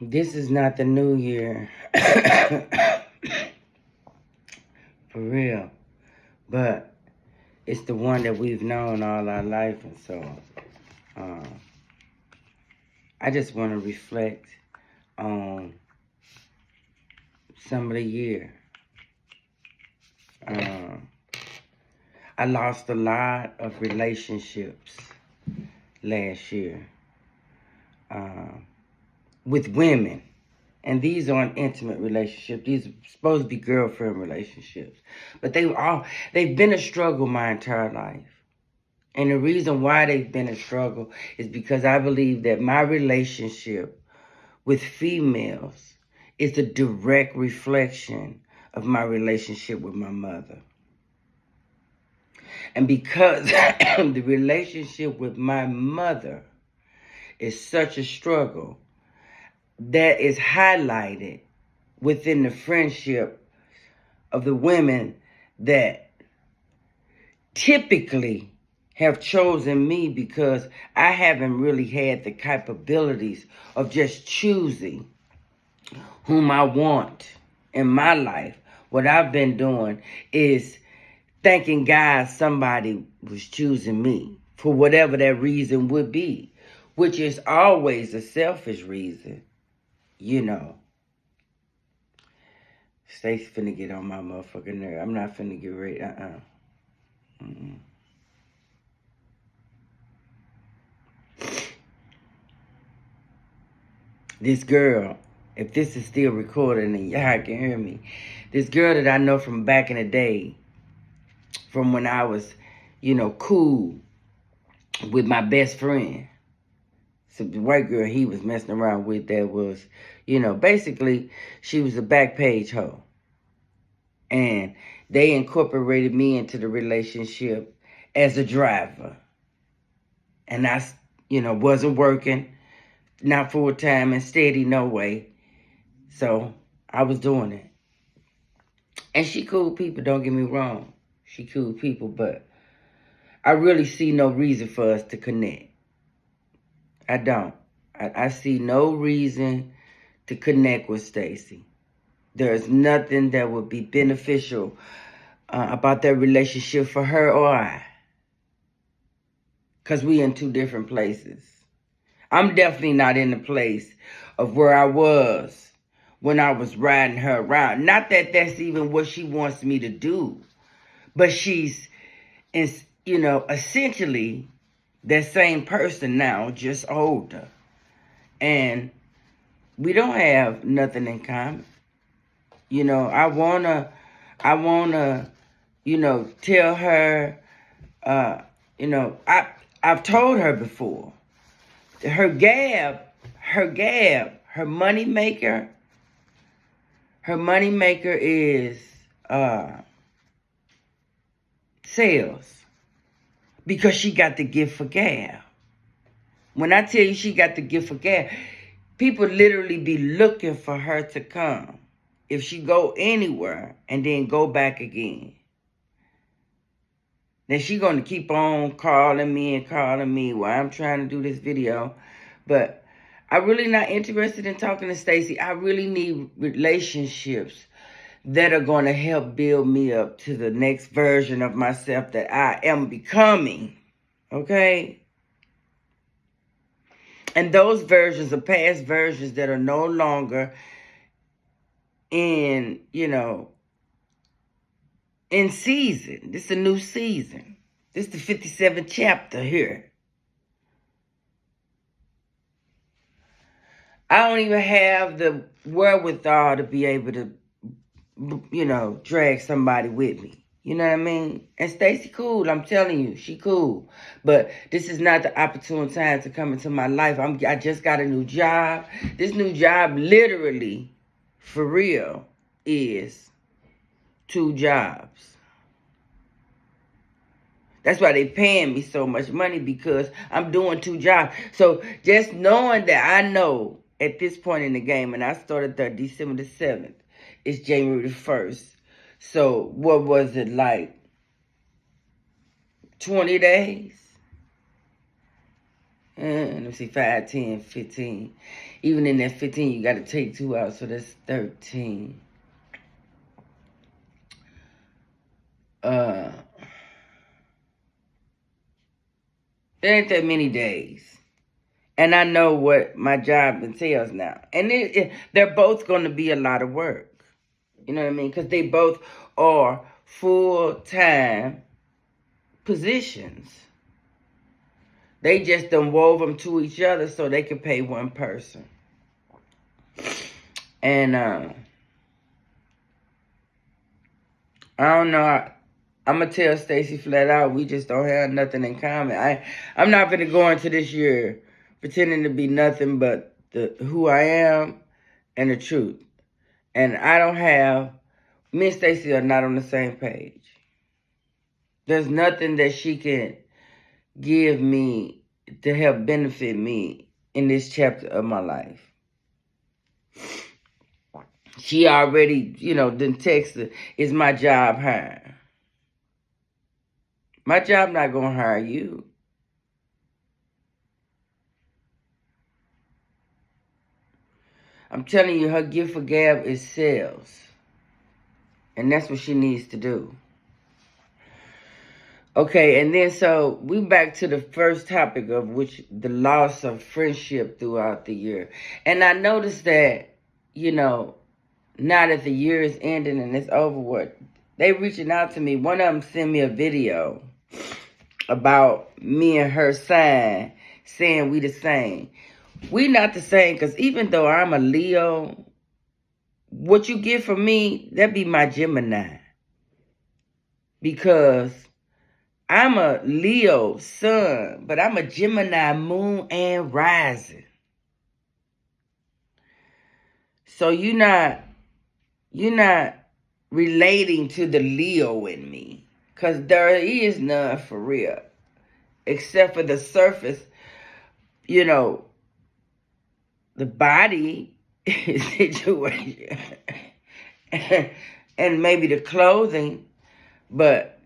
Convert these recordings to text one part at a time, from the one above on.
This is not the new year. For real. But it's the one that we've known all our life. And so I just want to reflect on some of the year. I lost a lot of relationships last year with women. And these aren't intimate relationships. These are supposed to be girlfriend relationships. But they've been a struggle my entire life. And the reason why they've been a struggle is because I believe that my relationship with females is a direct reflection of my relationship with my mother. And because the relationship with my mother is such a struggle, that is highlighted within the friendship of the women that typically have chosen me, because I haven't really had the capabilities of just choosing whom I want in my life. What I've been doing is thanking God somebody was choosing me for whatever that reason would be, which is always a selfish reason, you know. Stacey finna get on my motherfucking nerve. I'm not finna get ready. This girl, if this is still recording and y'all can hear me, this girl that I know from back in the day, from when I was, cool with my best friend. So the white girl he was messing around with that was, basically she was a back page hoe. And they incorporated me into the relationship as a driver. And I, wasn't working, not full time and steady, no way. So I was doing it. And she cool people, don't get me wrong. She cool people, but I really see no reason for us to connect. I don't. I see no reason to connect with Stacey. There's nothing that would be beneficial about that relationship for her or I. Because we in two different places. I'm definitely not in the place of where I was when I was riding her around. Not that that's even what she wants me to do. But she's, essentially that same person now, just older. And we don't have nothing in common. I wanna, tell her, I've told her before, her money maker is sales, because she got the gift for gab. When I tell you she got the gift for gab, people literally be looking for her to come if she go anywhere and then go back again. Then she going to keep on calling me while I'm trying to do this video. But I'm really not interested in talking to Stacey. I really need relationships that are going to help build me up to the next version of myself that I am becoming. Okay? And those versions are past versions that are no longer in season. This is a new season. This is the 57th chapter here. I don't even have the wherewithal to be able to, drag somebody with me. You know what I mean? And Stacey cool, I'm telling you, she cool. But this is not the opportune time to come into my life. I just got a new job. This new job literally, for real, is 2 jobs. That's why they paying me so much money, because I'm doing 2 jobs. So just knowing that I know at this point in the game, and I started there December the 7th, it's January the 1st. So what was it, like 20 days? Let me see, 5, 10, 15. Even in that 15, you got to take 2 out, so that's 13. There ain't that many days. And I know what my job entails now. And they're both going to be a lot of work. You know what I mean? Because they both are full-time positions. They just done wove them to each other so they can pay one person. And I don't know. I'm going to tell Stacey flat out, we just don't have nothing in common. I'm not going to go into this year pretending to be nothing but who I am and the truth. And I don't have, me and Stacey are not on the same page. There's nothing that she can give me to help benefit me in this chapter of my life. She already, done texted, is my job hiring? My job not going to hire you. I'm telling you, her gift for gab is sales. And that's what she needs to do. Okay, and then so we back to the first topic of which the loss of friendship throughout the year. And I noticed that, now that the year is ending and it's over, they reaching out to me. One of them sent me a video about me and her sign saying we the same. We not the same, because even though I'm a Leo, what you get from me, that be my Gemini. Because I'm a Leo sun, but I'm a Gemini moon and rising. So you're not relating to the Leo in me. Because there is none for real. Except for the surface, the body situation. And maybe the clothing. But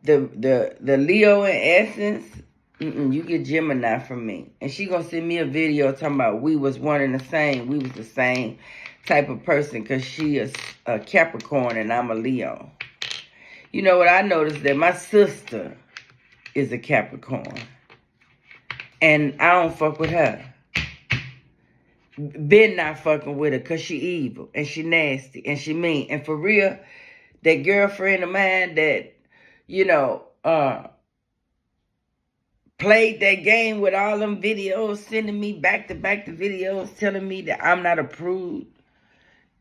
the Leo in essence, you get Gemini from me. And she gonna send me a video talking about we was one and the same. We was the same type of person because she is a Capricorn and I'm a Leo. You know what I noticed? That my sister is a Capricorn. And I don't fuck with her. Been not fucking with her because she evil and she nasty and she mean. And for real, that girlfriend of mine that, played that game with all them videos, sending me back to back the videos, telling me that I'm not approved.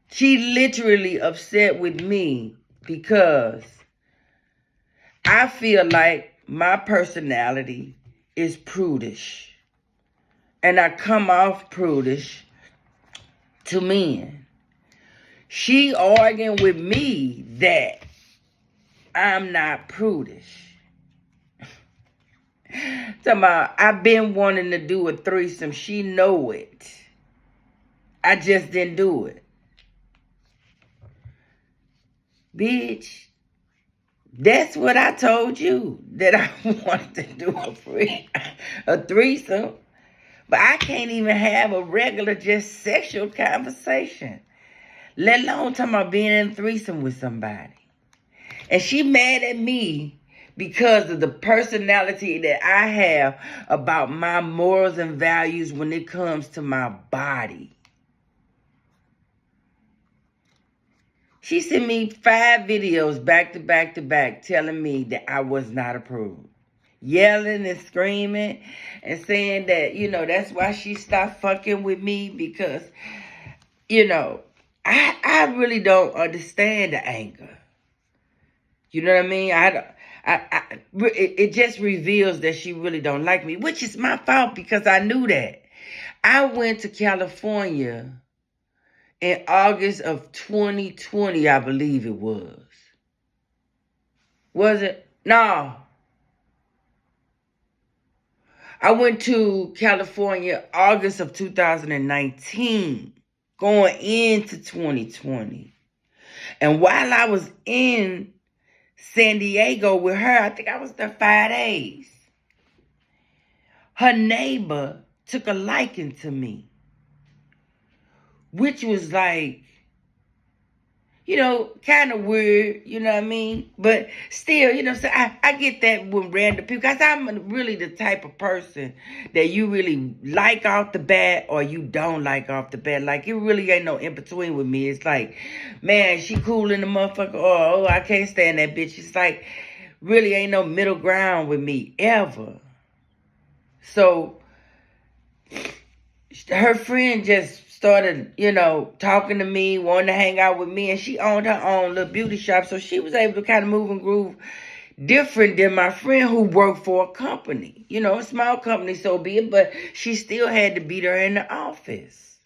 She literally upset with me because I feel like my personality is prudish. And I come off prudish to men. She arguing with me that I'm not prudish. Talking about, I've been wanting to do a threesome. She know it. I just didn't do it. Bitch, that's what I told you, that I wanted to do a threesome. But I can't even have a regular, just sexual conversation. Let alone talking about being in a threesome with somebody. And she mad at me because of the personality that I have about my morals and values when it comes to my body. She sent me 5 videos back to back to back telling me that I was not approved. Yelling and screaming and saying that, that's why she stopped fucking with me because, I really don't understand the anger. You know what I mean? It just reveals that she really don't like me, which is my fault because I knew that. I went to California in August of 2020, I believe it was. Was it? No. I went to California August of 2019, going into 2020. And while I was in San Diego with her, I think I was there 5 days. her neighbor took a liking to me, which was like, kind of weird, you know what I mean? But still, so I get that with random people, because I'm really the type of person that you really like off the bat or you don't like off the bat. Like, it really ain't no in between with me. It's like, man, she cool in the motherfucker, or, oh, I can't stand that bitch. It's like, really ain't no middle ground with me, ever. So, her friend just started, talking to me, wanting to hang out with me, and she owned her own little beauty shop, so she was able to kind of move and groove different than my friend who worked for a company. A small company, so be it, but she still had to be there in the office.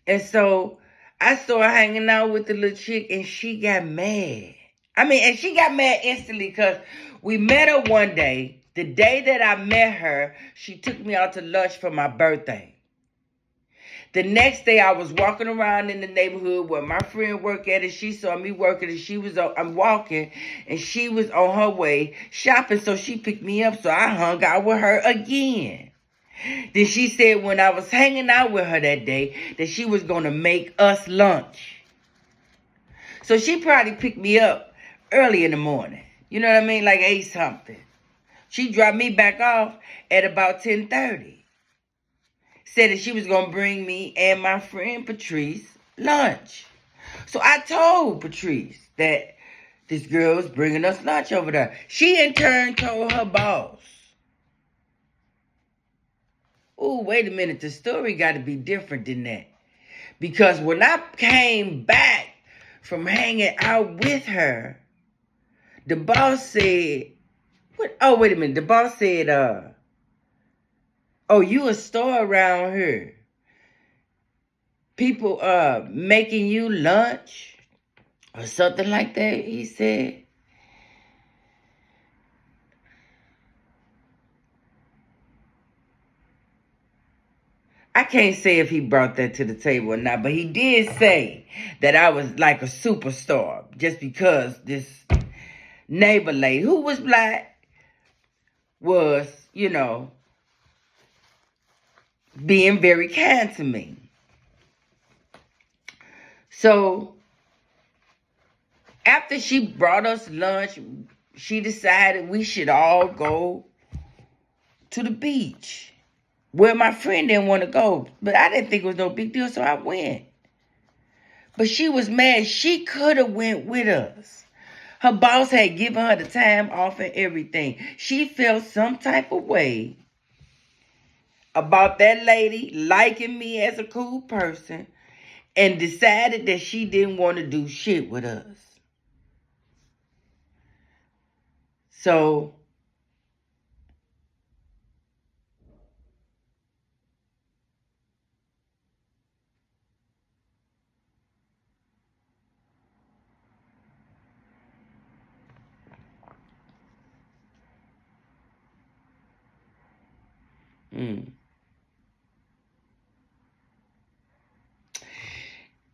And so I started hanging out with the little chick, and she got mad. And she got mad instantly, because we met her one day. The day that I met her, she took me out to lunch for my birthday. The next day, I was walking around in the neighborhood where my friend worked at, and she saw me working, and I'm walking, and she was on her way shopping, so she picked me up, so I hung out with her again. Then she said when I was hanging out with her that day, that she was going to make us lunch. So she probably picked me up early in the morning. You know what I mean? Like 8 something. She dropped me back off at about 10:30. Said that she was going to bring me and my friend Patrice lunch. So I told Patrice that this girl was bringing us lunch over there. She in turn told her boss. Oh, wait a minute. The story got to be different than that. Because when I came back from hanging out with her, the boss said, what? Oh, wait a minute. The boss said, oh, you a star around here. People making you lunch or something like that, he said. I can't say if he brought that to the table or not, but he did say that I was like a superstar just because this neighbor lady who was black was, being very kind to me. So after she brought us lunch, she decided we should all go to the beach, where my friend didn't want to go. But I didn't think it was no big deal, so I went. But she was mad. She could have went with us. Her boss had given her the time off and everything. She felt some type of way about that lady liking me as a cool person and decided that she didn't want to do shit with us. So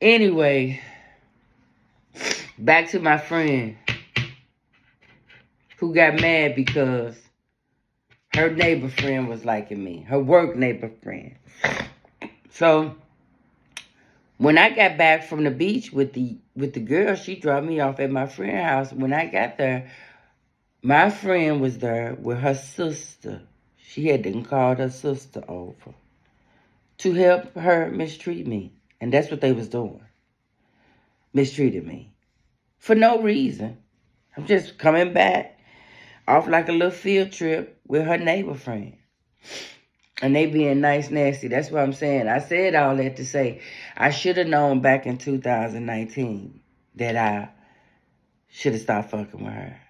anyway, back to my friend who got mad because her neighbor friend was liking me. Her work neighbor friend. So when I got back from the beach with the girl, she dropped me off at my friend's house. When I got there, my friend was there with her sister. She had called her sister over to help her mistreat me. And that's what they was doing. Mistreated me. For no reason. I'm just coming back off like a little field trip with her neighbor friend. And they being nice, nasty. That's what I'm saying. I said all that to say I should have known back in 2019 that I should have stopped fucking with her.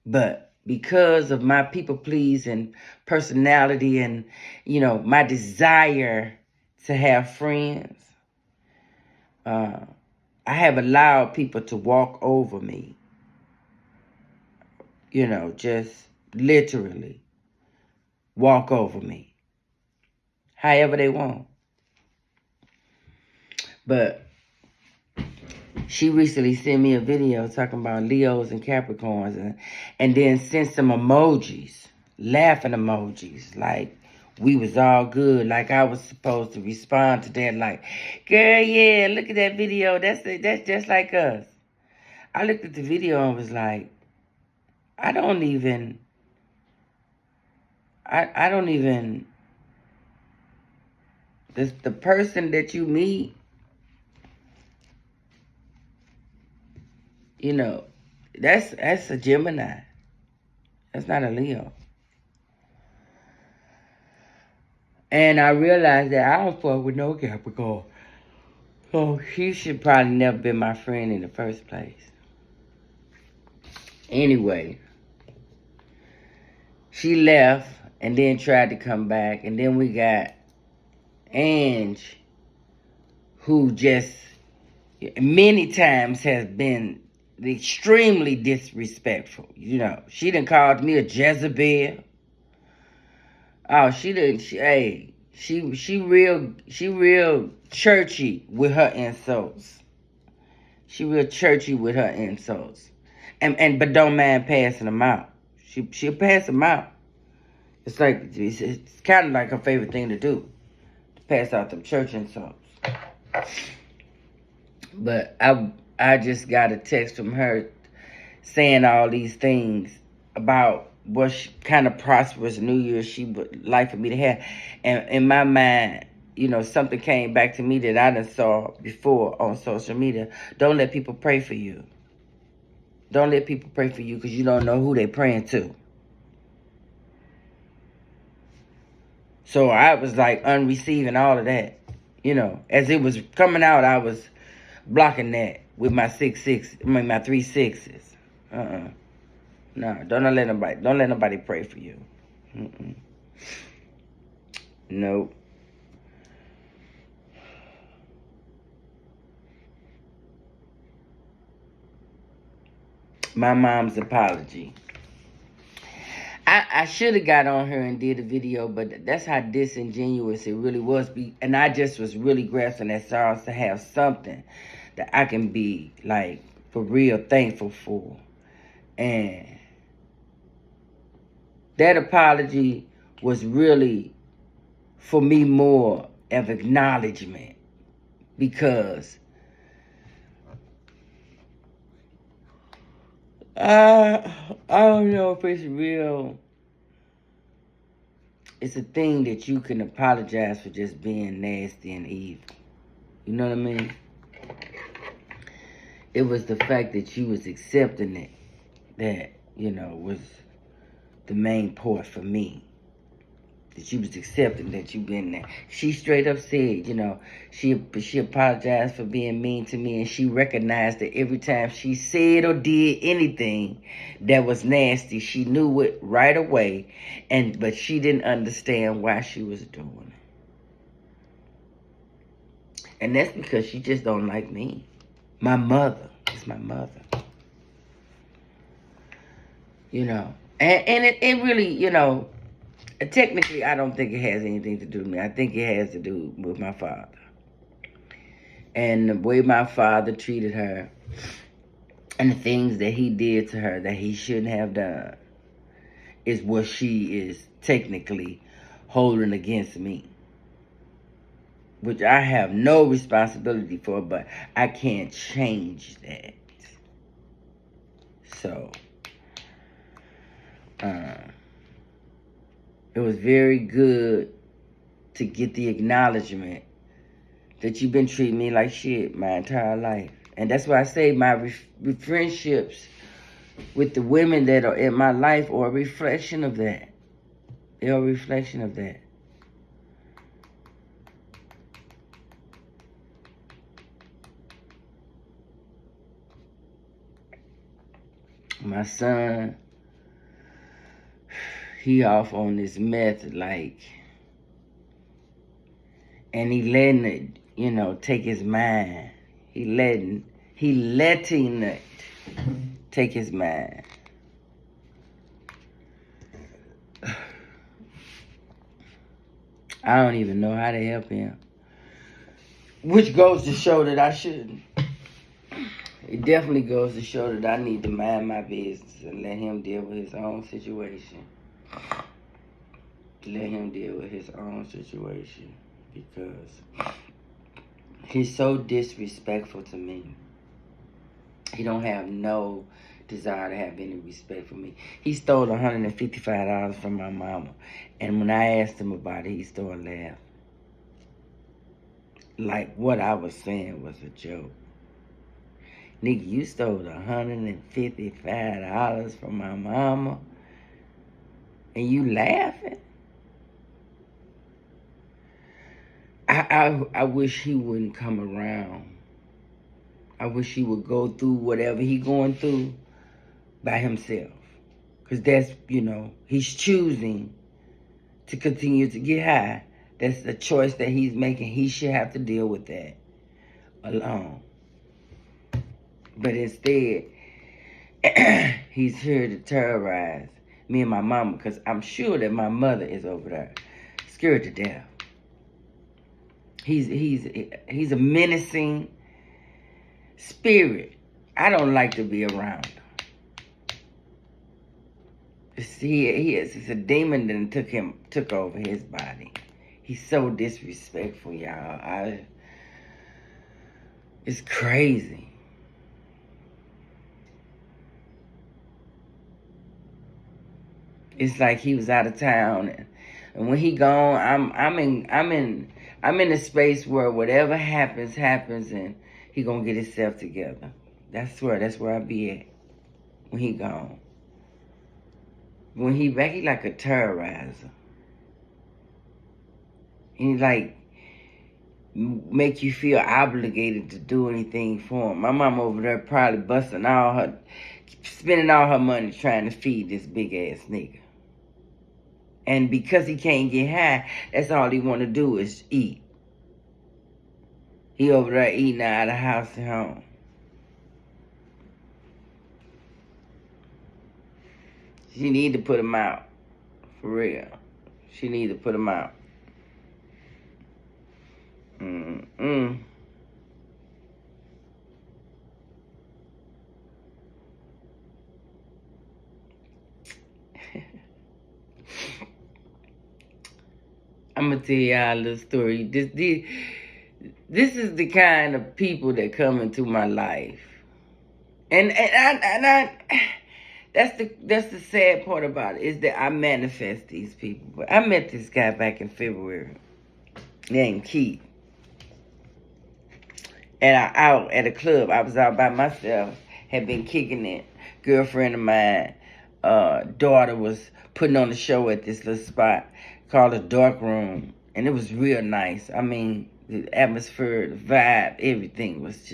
But because of my people-pleasing personality and, my desire to have friends, I have allowed people to walk over me. Just literally walk over me. However they want. But she recently sent me a video talking about Leos and Capricorns and then sent some emojis laughing emojis, like we was all good, like I was supposed to respond to that, like, girl, yeah, look at that video, that's just like us. I looked at the video and was like, I don't even, the person that you meet, you know, that's a Gemini. That's not a Leo. And I realized that I don't fuck with no Capricorn. So she should probably never been my friend in the first place. Anyway, she left and then tried to come back. And then we got Ange, who just many times has been extremely disrespectful. You know, she done called me a Jezebel. Oh, she didn't. She real churchy with her insults. She real churchy with her insults, but don't mind passing them out. She'll pass them out. It's like it's kind of like her favorite thing to do, to pass out them church insults. But I just got a text from her saying all these things about what kind of prosperous New Year she would like for me to have. And in my mind, you know, something came back to me that I done saw before on social media. Don't let people pray for you. Don't let people pray for you because you don't know who they praying to. So I was like unreceiving all of that. You know, as it was coming out, I was blocking that with my 3 6s. No, don't let nobody pray for you. Nope. My mom's apology. I should have got on her and did a video, but that's how disingenuous it really was. And I just was really grasping at sorrows to have something that I can be, like, for real thankful for. And that apology was really, for me, more of acknowledgement. Because I don't know if it's real. It's a thing that you can apologize for just being nasty and evil. You know what I mean? It was the fact that you was accepting it that, you know, was the main part for me. That you was accepting that you been there. She straight up said, you know, she apologized for being mean to me, and she recognized that every time she said or did anything that was nasty, she knew it right away, but she didn't understand why she was doing it. And that's because she just don't like me. My mother is my mother. You know, and it really, you know, technically, I don't think it has anything to do with me. I think it has to do with my father. And the way my father treated her and the things that he did to her that he shouldn't have done is what she is technically holding against me. Which I have no responsibility for, but I can't change that. So, it was very good to get the acknowledgement that you've been treating me like shit my entire life. And that's why I say my friendships with the women that are in my life are a reflection of that. They're a reflection of that. My son, he off on this meth, like, and he letting it, you know, take his mind. He letting it take his mind. I don't even know how to help him. Which goes to show that I shouldn't. It definitely goes to show that I need to mind my business and let him deal with his own situation. let him deal with his own situation, because he's so disrespectful to me. He don't have no desire to have any respect for me. He stole $155 from my mama, and when I asked him about it, he started laughing. Like what I was saying was a joke. Nigga, you stole $155 from my mama, and you laughing? I wish he wouldn't come around. I wish he would go through whatever he going through by himself. Because that's, he's choosing to continue to get high. That's the choice that he's making. He should have to deal with that alone. But instead, he's here to terrorize me and my mama, because I'm sure that my mother is over there scared to death. He's a menacing spirit. I don't like to be around him. He's a demon that took over his body. He's so disrespectful, y'all. It's crazy. It's like he was out of town, and when he gone, I'm in a space where whatever happens, and he gonna get himself together. That's where I be at when he gone. When he back, he like a terrorizer. He like make you feel obligated to do anything for him. My mom over there probably spending all her money trying to feed this big ass nigga. And because he can't get high, that's all he want to do is eat. He over there eating out of house and home. She need to put him out. For real. She need to put him out. I'm gonna tell y'all a little story. This is the kind of people that come into my life, and I that's the sad part about it, is that I manifest these people. But I met this guy back in February named Keith, and out at a club. I was out by myself, had been kicking it. Girlfriend of mine, daughter was putting on a show at this little spot called a Dark Room, and it was real nice. I mean, the atmosphere, the vibe, everything was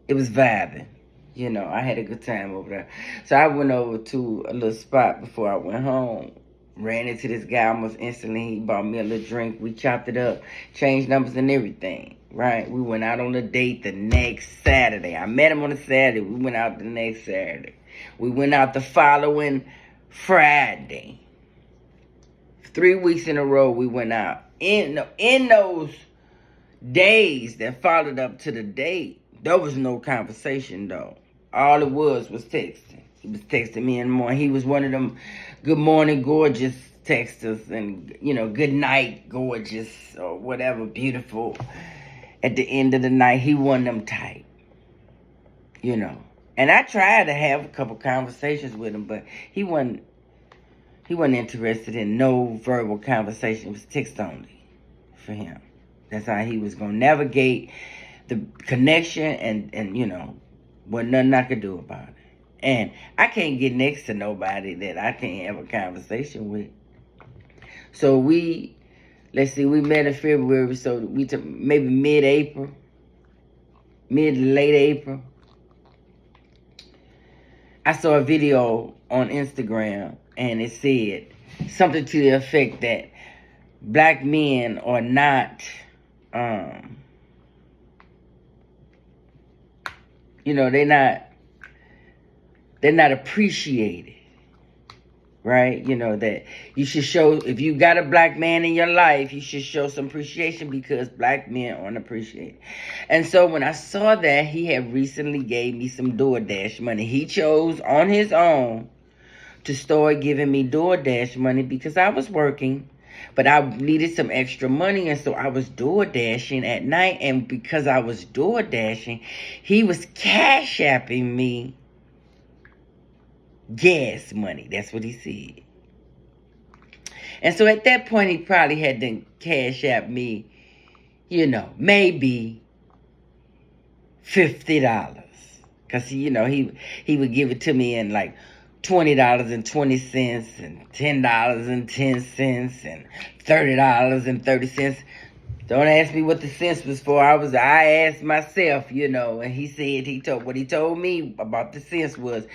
it was vibing. I had a good time over there. So I went over to a little spot before I went home. Ran into this guy almost instantly. He bought me a little drink. We chopped it up, changed numbers and everything, right? We went out on a date the next Saturday. I met him on a Saturday. We went out the next Saturday. We went out the following Friday. 3 weeks in a row we went out. In those days that followed up to the date, there was no conversation though. All it was texting. He was texting me in the morning. He was one of them good morning gorgeous texters, and good night gorgeous or whatever, beautiful. At the end of the night, he wasn't them type. And I tried to have a couple conversations with him, but he wasn't interested in no verbal conversation. It was text only for him. That's how he was gonna navigate the connection, and wasn't nothing I could do about it. And I can't get next to nobody that I can't have a conversation with. So we met in February, so we took maybe mid to late April. I saw a video on Instagram, and it said something to the effect that black men are not, they're not appreciated, right? That you should show, if you got a black man in your life, you should show some appreciation, because black men aren't appreciated. And so when I saw that, he had recently gave me some DoorDash money. He chose on his own to start giving me DoorDash money because I was working But I needed some extra money, and so I was door dashing at night. And because I was door dashing, he was cash apping me gas money. That's what he said. And so at that point, he probably had to cash app me, maybe $50. Because, he would give it to me in like $20.20 and $10.10 and $30.30. Don't ask me what the cents was for. I asked myself, and he said what he told me about the cents was,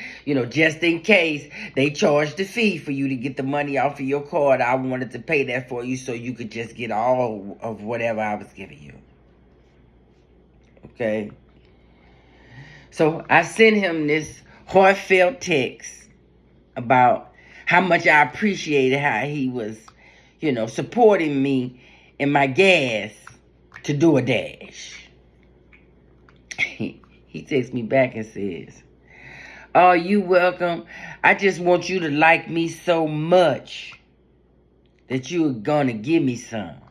just in case they charged the fee for you to get the money off of your card, I wanted to pay that for you so you could just get all of whatever I was giving you. Okay? So I sent him this heartfelt text about how much I appreciated how he was, supporting me in my gas to do a dash. He texts me back and says, "Oh, you welcome. I just want you to like me so much that you're gonna give me some."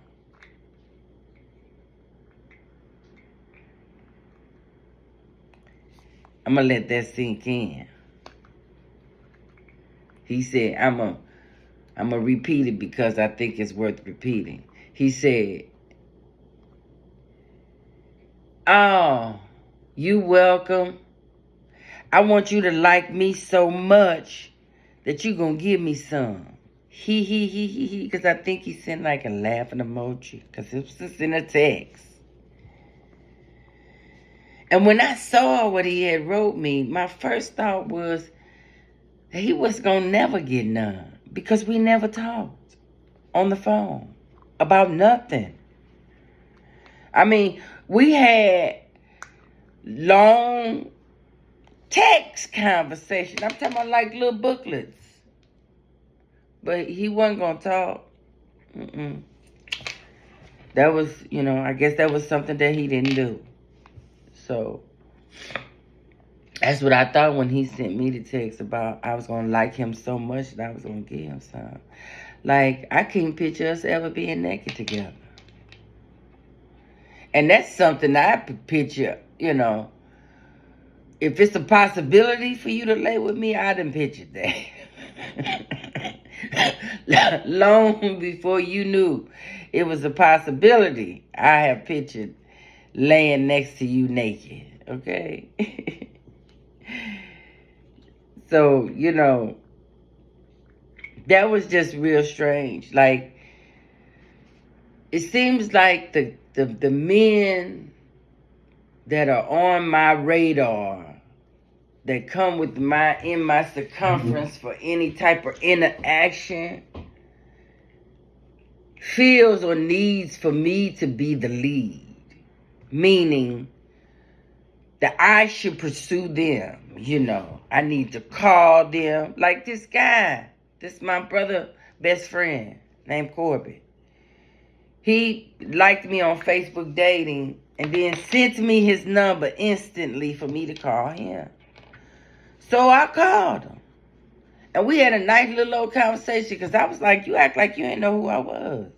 I'm gonna let that sink in. He said, I'm gonna repeat it because I think it's worth repeating. He said, "Oh, you welcome. I want you to like me so much that you gonna give me some." He, because I think he sent like a laughing emoji because it was just in a text. And when I saw what he had wrote me, my first thought was that he was gonna never get none because we never talked on the phone about nothing. I mean, we had long text conversation. I'm talking about like little booklets. But he wasn't going to talk. That was, I guess that was something that he didn't do. So, that's what I thought when he sent me the text about I was going to like him so much that I was going to give him some. Like, I couldn't picture us ever being naked together. And that's something I picture, if it's a possibility for you to lay with me, I done pictured that. Long before you knew it was a possibility, I have pictured laying next to you naked, okay? So, that was just real strange. Like, it seems like the men that are on my radar that come with in my circumference for any type of interaction feels or needs for me to be the lead. Meaning that I should pursue them, I need to call them. Like this guy, this my brother best friend named Corbett. He liked me on Facebook dating and then sent me his number instantly for me to call him. So I called him. And we had a nice little old conversation because I was like, you act like you ain't know who I was.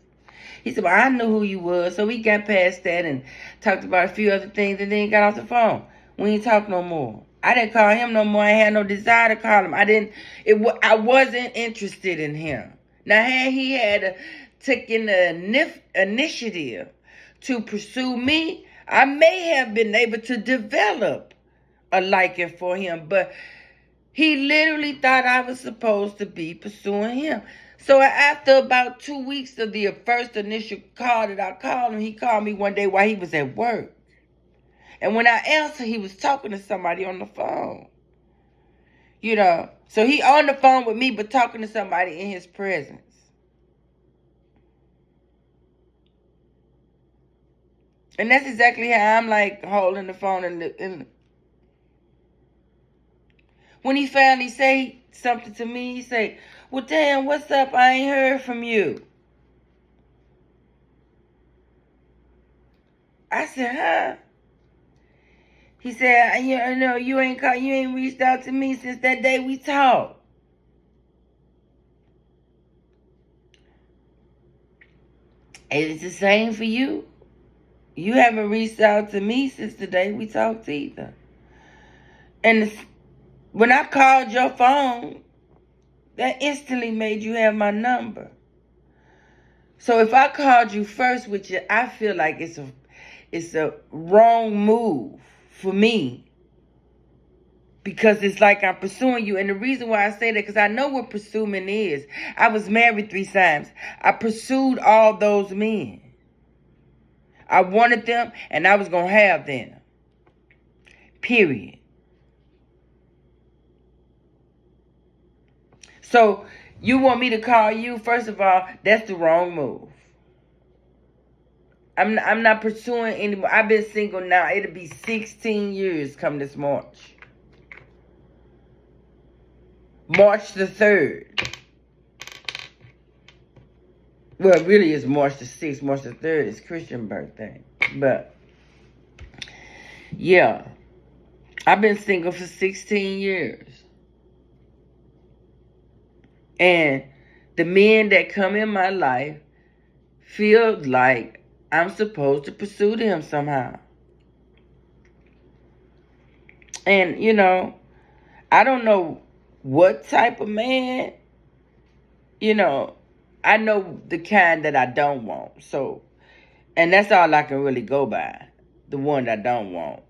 He said, well, I knew who you was. So we got past that and talked about a few other things and then got off the phone. We ain't talk no more. I didn't call him no more. I had no desire to call him. I wasn't interested in him. Now, had he had taken the initiative to pursue me, I may have been able to develop a liking for him. But he literally thought I was supposed to be pursuing him. So after about 2 weeks of the first initial call that I called him, he called me one day while he was at work. And when I answered, he was talking to somebody on the phone. So he on the phone with me, but talking to somebody in his presence. And that's exactly how I'm like holding the phone and when he finally say something to me, he say, well, damn, what's up? I ain't heard from you. I said, huh? He said, you ain't reached out to me since that day we talked. And it's the same for you. You haven't reached out to me since the day we talked either. And when I called your phone, that instantly made you have my number. So if I called you first, which I feel like it's a wrong move for me, because it's like I'm pursuing you. And the reason why I say that, because I know what pursuing is. I was married 3 times. I pursued all those men. I wanted them, and I was going to have them. Period. So you want me to call you? First of all, that's the wrong move. I'm not pursuing anymore. I've been single now. It'll be 16 years come this March. March the 3rd. Well, it really is March the 6th. March the 3rd is Christian birthday. But, yeah. I've been single for 16 years. And the men that come in my life feel like I'm supposed to pursue them somehow. And, you know, I don't know what type of man, you know, I know the kind that I don't want. So, and that's all I can really go by. The one that I don't want.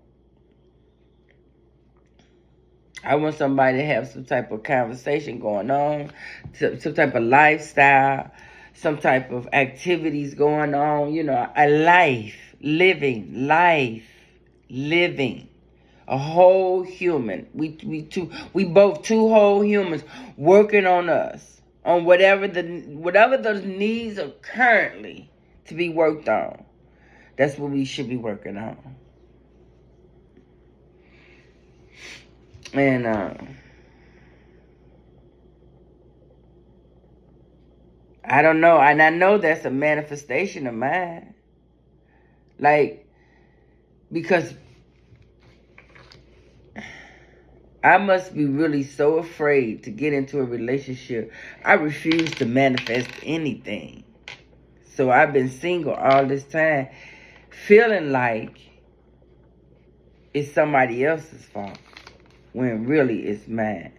I want somebody to have some type of conversation going on, some type of lifestyle, some type of activities going on, you know, a life, living, a whole human. We both two whole humans working on us, on whatever those needs are currently to be worked on. That's what we should be working on. And I don't know, and I know that's a manifestation of mine. Like, because I must be really so afraid to get into a relationship. I refuse to manifest anything. So I've been single all this time, feeling like it's somebody else's fault, when really it's mine.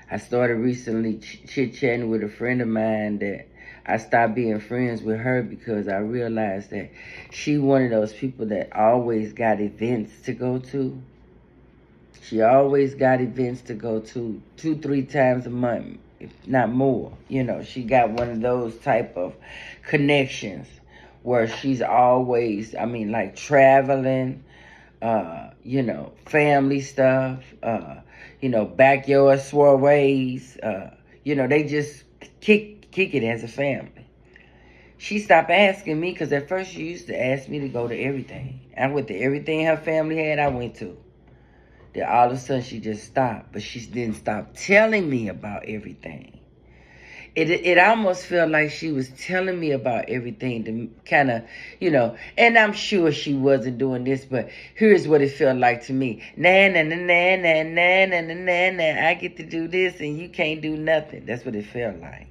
I started recently chit-chatting with a friend of mine that I stopped being friends with her because I realized that she one of those people that always got events to go to. She always got events to go to 2-3 times a month, if not more. You know, she got one of those type of connections where she's always, I mean, like traveling, you know, family stuff, you know, backyard soirees, you know, they just kick it as a family. She stopped asking me because at first she used to ask me to go to everything. I went to everything her family had, I went to. Then all of a sudden she just stopped, but she didn't stop telling me about everything. It almost felt like she was telling me about everything to kind of, you know, and I'm sure she wasn't doing this, but here's what it felt like to me. Na na na na na na na na na na. I get to do this and you can't do nothing. That's what it felt like.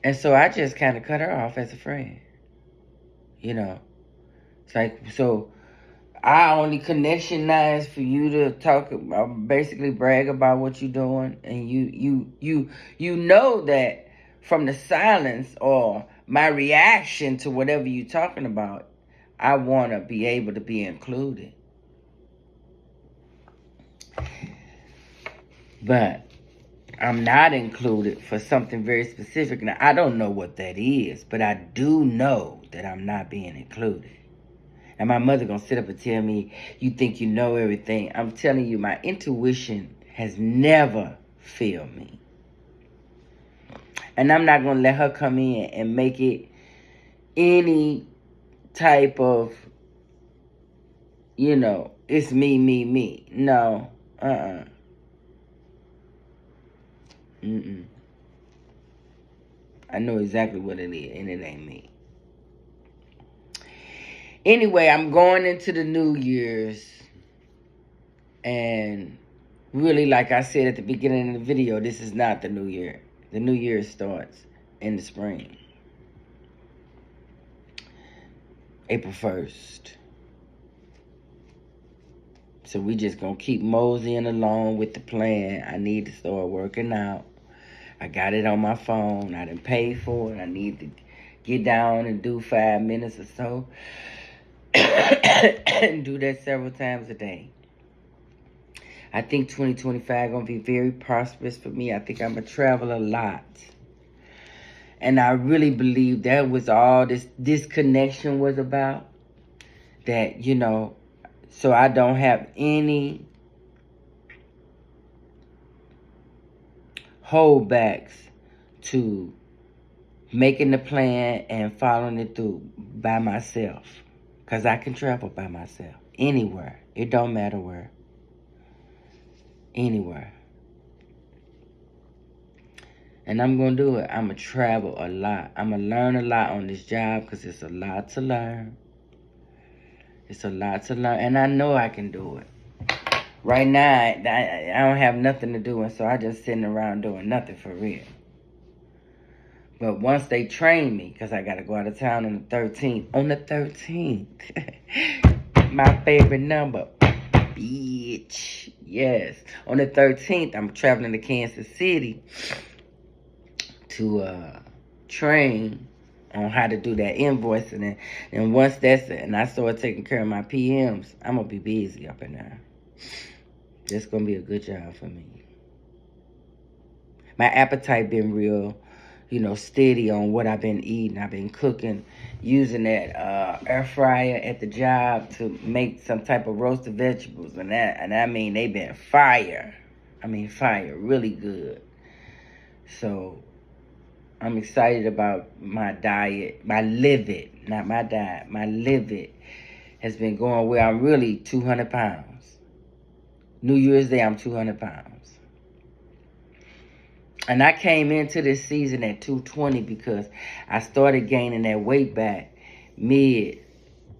And so I just kind of cut her off as a friend. You know, it's like, so our only connection now is for you to talk, basically brag about what you're doing, and you know that from the silence or my reaction to whatever you're talking about, I want to be able to be included. But I'm not included for something very specific. Now, I don't know what that is, but I do know that I'm not being included. And my mother gonna sit up and tell me, you think you know everything. I'm telling you, my intuition has never failed me. And I'm not gonna let her come in and make it any type of, you know, it's me. No. I know exactly what it is, and it ain't me. Anyway, I'm going into the New Year's, and really, like I said at the beginning of the video, this is not the New Year. The New Year starts in the spring. April 1st. So we just gonna keep moseying along with the plan. I need to start working out. I got it on my phone. I done paid for it. I need to get down and do 5 minutes or so. And do that several times a day. I think 2025 gonna be very prosperous for me. I think I'm gonna travel a lot. And I really believe that was all this disconnection was about. That, you know, so I don't have any holdbacks to making the plan and following it through by myself. Because I can travel by myself. Anywhere. It don't matter where. Anywhere. And I'm going to do it. I'm going to travel a lot. I'm going to learn a lot on this job because it's a lot to learn. It's a lot to learn. And I know I can do it. Right now, I don't have nothing to do, and so I just sitting around doing nothing for real. But once they train me, because I got to go out of town on the 13th. On the 13th. My favorite number. Bitch. Yes. On the 13th, I'm traveling to Kansas City to train on how to do that invoicing. And once that's it, and I start taking care of my PMs, I'm going to be busy up in there. It's going to be a good job for me. My appetite been real, you know, steady on what I've been eating. I've been cooking, using that air fryer at the job to make some type of roasted vegetables. And I mean, they been fire. I mean, fire, really good. So I'm excited about my diet, my Live It, not my diet. My Live It has been going where I'm really 200 pounds. New Year's Day, I'm 200 pounds. And I came into this season at 220 because I started gaining that weight back mid,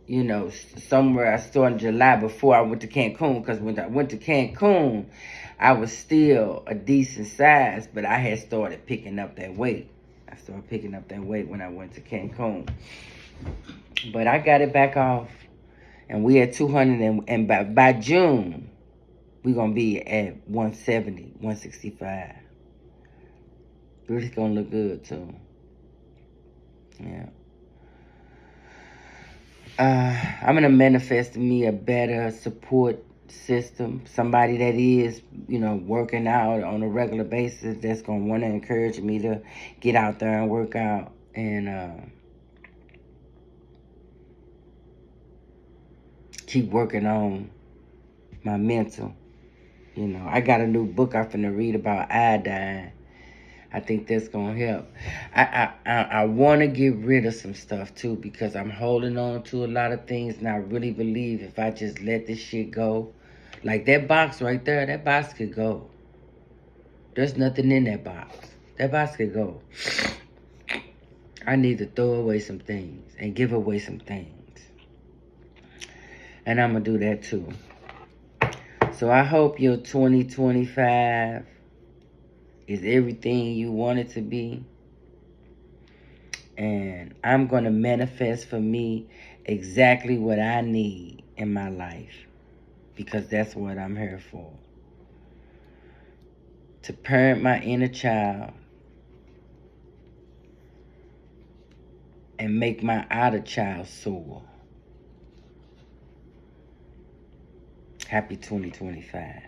you know, somewhere I started in July before I went to Cancun. Because when I went to Cancun, I was still a decent size, but I had started picking up that weight. I started picking up that weight when I went to Cancun. But I got it back off. And we at 200, and by June, we're going to be at 170, 165. It's going to look good, too. Yeah. I'm going to manifest me a better support system. Somebody that is, you know, working out on a regular basis that's going to want to encourage me to get out there and work out. And keep working on my mental. You know, I got a new book I'm finna read about iodine. I think that's gonna help. I want to get rid of some stuff too because I'm holding on to a lot of things, and I really believe if I just let this shit go, like that box right there, that box could go. There's nothing in that box. That box could go. I need to throw away some things and give away some things, and I'm gonna do that too. So I hope your 2025 is everything you want it to be. And I'm going to manifest for me exactly what I need in my life. Because that's what I'm here for. To parent my inner child. And make my outer child soar. Happy 2025.